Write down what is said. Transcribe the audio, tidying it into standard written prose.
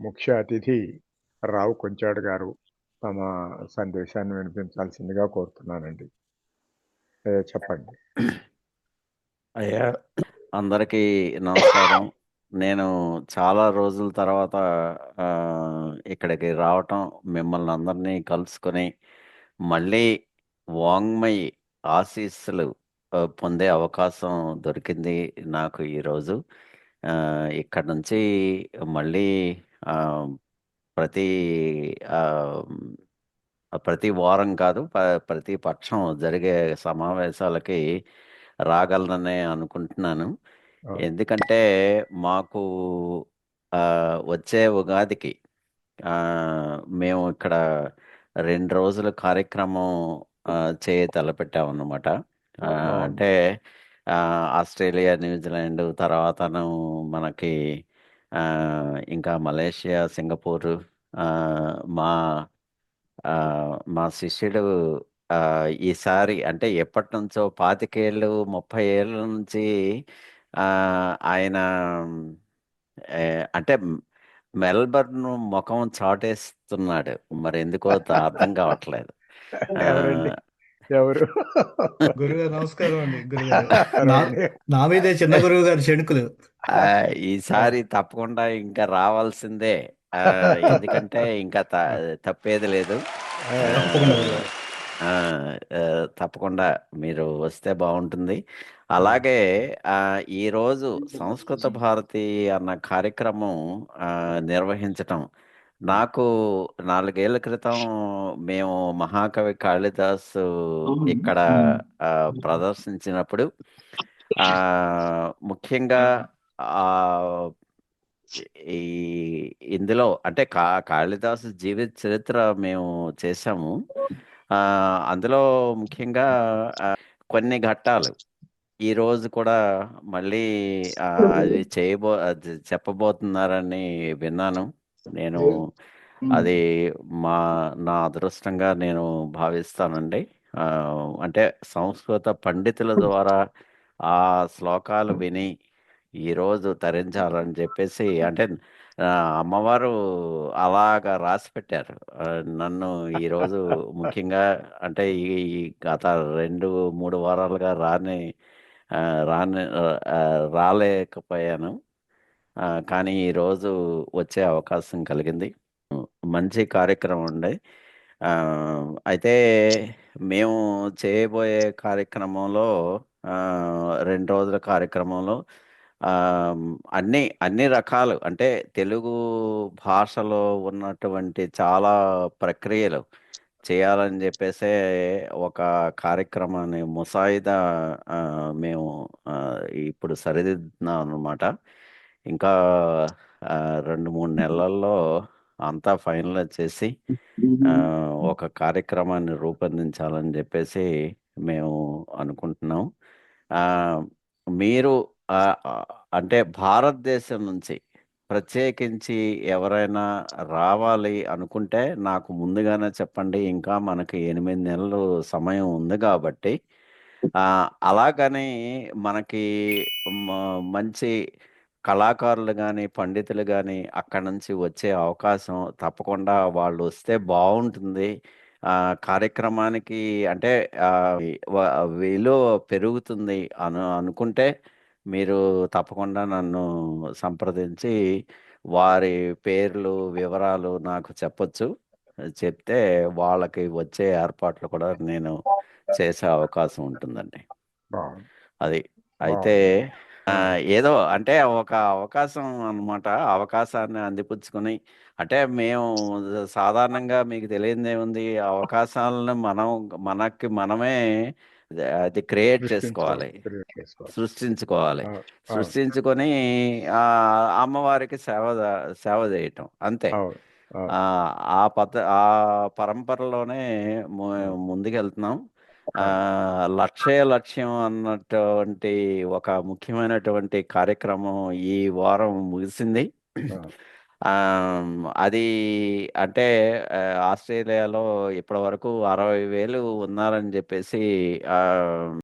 ముఖ్య అతిథి రావు కొంచాడు గారు తమ సందేశాన్ని వినిపించాల్సిందిగా కోరుతున్నానండి. చెప్పండి. అయ్యా, అందరికీ నమస్కారం. నేను చాలా రోజుల తర్వాత ఇక్కడికి రావటం, మిమ్మల్ని అందరినీ కలుసుకొని మళ్ళీ వాంగ్మయి ఆశీస్సులు పొందే అవకాశం దొరికింది నాకు ఈరోజు. ఇక్కడ నుంచి మళ్ళీ ఆ, ప్రతి ఆ, ప్రతి వారం కాదు, ప్రతి పక్షం జరిగే సమావేశాలకి రాగలననే అనుకుంటున్నాను. అవును. ఎందుకంటే మాకు ఆ, వచ్చే ఉగాదికి ఆ, మేము ఇక్కడ 2 రోజుల కార్యక్రమం ఆ, తలపెట్టామన్నమాట. అవును. అంటే ఆ, ఆస్ట్రేలియా, న్యూజిలాండ్ తర్వాతను మనకి ఆ, ఇంకా మలేషియా, సింగపూర్, ఆ, మా ఆ, మా శిష్యుడు ఆ, ఈసారి అంటే ఎప్పటి నుంచో 25 ఏళ్ళు 30 ఏళ్ళ నుంచి ఆ, ఆయన ఏ, అంటే మెల్బర్న్ ముఖం చాటేస్తున్నాడు. మరి ఎందుకో అర్థం కావట్లేదు. ఆ, ఎవరండి? ఎవరు? గురుగారు నమస్కారం అండి. గురుగారు నా రండి. నా మీదే చిన్న గురువు గారు చెణుకులు. ఆ, ఈసారి తప్పకుండా ఇంకా రావాల్సిందే. ఆ, ఎందుకంటే ఇంకా తప్పేది లేదు. ఆ, తప్పకుండా గురుగారు. ఆ, ఆ, తప్పకుండా మీరు వస్తే బాగుంటుంది. అలాగే ఆ, ఈరోజు సంస్కృత భారతి అన్న కార్యక్రమం ఆ, నిర్వహించటం నాకు 4 ఏళ్ల క్రితం మేము మహాకవి కాళిదాసు ఇక్కడ ఆ, ప్రదర్శించినప్పుడు ఆ, ముఖ్యంగా ఆ ఈ ఇందులో అంటే కాళిదాసు జీవిత చరిత్ర మేము చేశాము. ఆ, అందులో ముఖ్యంగా ఆ, కొన్ని ఘట్టాలు ఈ రోజు కూడా మళ్ళీ ఆ, అది చెప్పబోతున్నారని విన్నాను. నేను అది మా నా అదృష్టంగా నేను భావిస్తానండి. ఆ, అంటే సంస్కృత పండితుల ద్వారా ఆ శ్లోకాలు విని ఈరోజు తరించాలని చెప్పేసి అంటే ఆ, అమ్మవారు అలాగా రాసి పెట్టారు. నన్ను ఈరోజు ముఖ్యంగా అంటే ఈ గత 2-3 వారాలుగా ఆ, రాని రాలేకపోయాను. కానీ ఈరోజు వచ్చే అవకాశం కలిగింది. మంచి కార్యక్రమం అండి. ఆ, అయితే మేము చేయబోయే కార్యక్రమంలో ఆ, 2 రోజుల కార్యక్రమంలో ఆ, అన్ని రకాలు అంటే తెలుగు భాషలో ఉన్నటువంటి చాలా ప్రక్రియలు చేయాలని చెప్పేసే ఒక కార్యక్రమాన్ని ముసాయిదా ఆ, మేము ఆ, ఇప్పుడు సరిదిద్దుతున్నాం అన్నమాట. ఇంకా 2-3 నెలల్లో అంతా ఫైనలైజ్ చేసి ఆ, ఒక కార్యక్రమాన్ని రూపొందించాలని చెప్పేసి మేము అనుకుంటున్నాం. ఆ, మీరు ఆ, ఆ, అంటే భారతదేశం నుంచి ప్రత్యేకించి ఎవరైనా రావాలి అనుకుంటే నాకు ముందుగానే చెప్పండి. ఇంకా మనకి 8 నెలలు సమయం ఉంది కాబట్టి ఆ, అలాగని మనకి మంచి కళాకారులు కానీ పండితులు కానీ అక్కడ నుంచి వచ్చే అవకాశం తప్పకుండా వాళ్ళు వస్తే బాగుంటుంది. ఆ, కార్యక్రమానికి అంటే ఆ, వ- విలువ పెరుగుతుంది అనుకుంటే మీరు తప్పకుండా నన్ను సంప్రదించి వారి పేర్లు వివరాలు నాకు చెప్పొచ్చు. చెప్తే వాళ్ళకి వచ్చే ఏర్పాట్లు కూడా నేను చేసే అవకాశం ఉంటుందండి. బాగుంది. అది అయితే బాగుందండి. ఆ, ఏదో అంటే ఒక అవకాశం అన్నమాట. అవకాశాన్ని అందిపుచ్చుకొని అంటే మేము సాధారణంగా మీకు తెలియదేముంది, అవకాశాలను మనకి మనమే అది క్రియేట్ చేసుకోవాలి, క్రియేట్ చేసుకోవాలి. సృష్టించుకోవాలి. అవును. అవును. సృష్టించుకొని ఆ అమ్మవారికి సేవ చేయటం అంతే. అవును. అవును. ఆ ఆ పరంపరలోనే ముందుకెళ్తున్నాం. ఆ, అవును. లక్ష్యం అన్నటువంటి ఒక ముఖ్యమైనటువంటి కార్యక్రమం ఈ వారం ముగిసింది. అవును. ఆ, అది అంటే ఆ, ఆస్ట్రేలియాలో ఇప్పటి వరకు 60,000 ఉన్నారని చెప్పేసి ఆ,